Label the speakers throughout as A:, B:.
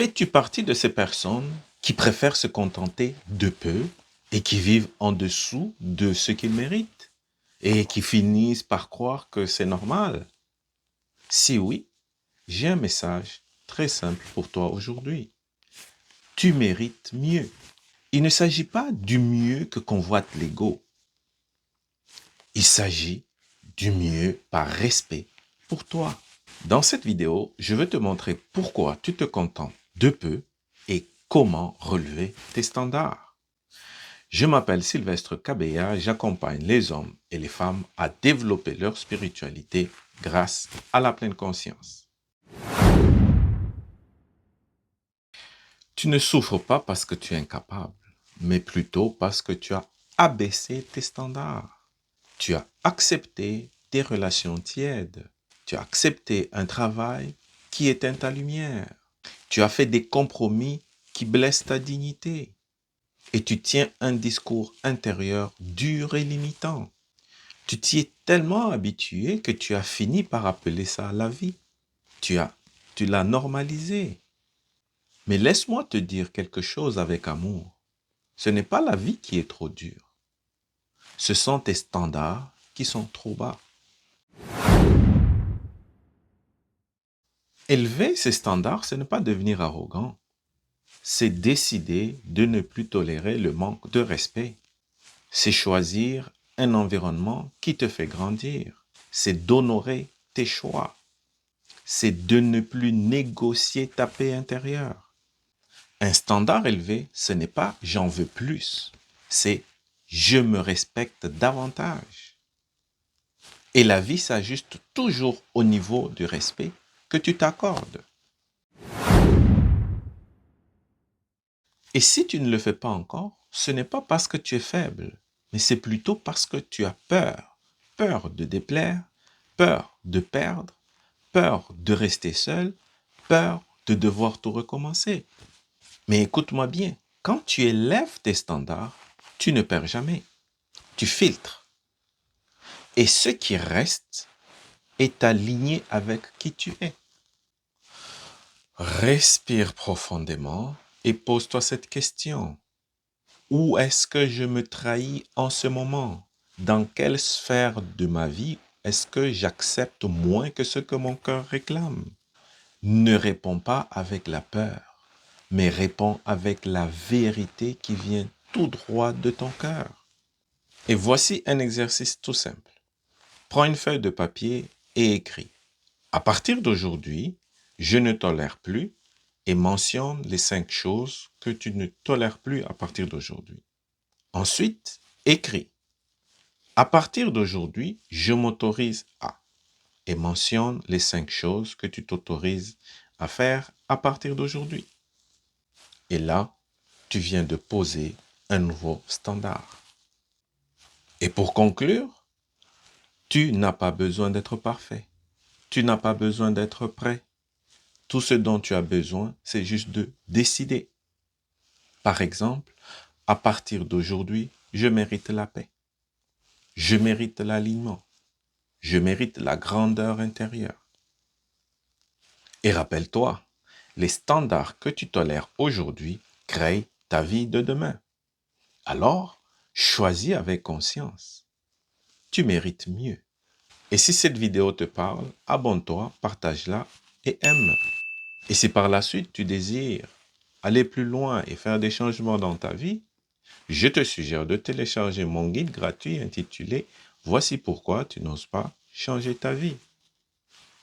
A: Fais-tu partie de ces personnes qui préfèrent se contenter de peu et qui vivent en dessous de ce qu'ils méritent et qui finissent par croire que c'est normal? Si oui, j'ai un message très simple pour toi aujourd'hui. Tu mérites mieux. Il ne s'agit pas du mieux que convoite l'ego. Il s'agit du mieux par respect pour toi. Dans cette vidéo, je veux te montrer pourquoi tu te contentes de peu et comment relever tes standards. Je m'appelle Sylvestre Kabeya, j'accompagne les hommes et les femmes à développer leur spiritualité grâce à la pleine conscience. Tu ne souffres pas parce que tu es incapable, mais plutôt parce que tu as abaissé tes standards. Tu as accepté des relations tièdes. Tu as accepté un travail qui éteint ta lumière. Tu as fait des compromis qui blessent ta dignité. Et tu tiens un discours intérieur dur et limitant. Tu t'y es tellement habitué que tu as fini par appeler ça la vie. Tu l'as normalisé. Mais laisse-moi te dire quelque chose avec amour. Ce n'est pas la vie qui est trop dure. Ce sont tes standards qui sont trop bas. Élever ces standards, ce n'est pas devenir arrogant. C'est décider de ne plus tolérer le manque de respect. C'est choisir un environnement qui te fait grandir. C'est d'honorer tes choix. C'est de ne plus négocier ta paix intérieure. Un standard élevé, ce n'est pas j'en veux plus. C'est je me respecte davantage. Et la vie s'ajuste toujours au niveau du respect que tu t'accordes. Et si tu ne le fais pas encore, ce n'est pas parce que tu es faible, mais c'est plutôt parce que tu as peur. Peur de déplaire, peur de perdre, peur de rester seul, peur de devoir tout recommencer. Mais écoute-moi bien, quand tu élèves tes standards, tu ne perds jamais. Tu filtres. Et ce qui reste est aligné avec qui tu es. Respire profondément et pose-toi cette question. Où est-ce que je me trahis en ce moment? Dans quelle sphère de ma vie est-ce que j'accepte moins que ce que mon cœur réclame? Ne réponds pas avec la peur, mais réponds avec la vérité qui vient tout droit de ton cœur. Et voici un exercice tout simple. Prends une feuille de papier et écris. À partir d'aujourd'hui, je ne tolère plus et mentionne les 5 choses que tu ne tolères plus à partir d'aujourd'hui. Ensuite, écris. À partir d'aujourd'hui, je m'autorise à et mentionne les 5 choses que tu t'autorises à faire à partir d'aujourd'hui. Et là, tu viens de poser un nouveau standard. Et pour conclure, tu n'as pas besoin d'être parfait. Tu n'as pas besoin d'être prêt. Tout ce dont tu as besoin, c'est juste de décider. Par exemple, à partir d'aujourd'hui, je mérite la paix. Je mérite l'alignement. Je mérite la grandeur intérieure. Et rappelle-toi, les standards que tu tolères aujourd'hui créent ta vie de demain. Alors, choisis avec conscience. Tu mérites mieux. Et si cette vidéo te parle, abonne-toi, partage-la et aime. Et si par la suite tu désires aller plus loin et faire des changements dans ta vie, je te suggère de télécharger mon guide gratuit intitulé « Voici pourquoi tu n'oses pas changer ta vie ».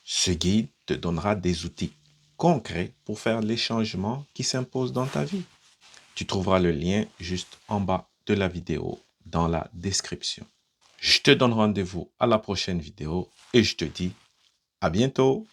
A: Ce guide te donnera des outils concrets pour faire les changements qui s'imposent dans ta vie. Tu trouveras le lien juste en bas de la vidéo dans la description. Je te donne rendez-vous à la prochaine vidéo et je te dis à bientôt.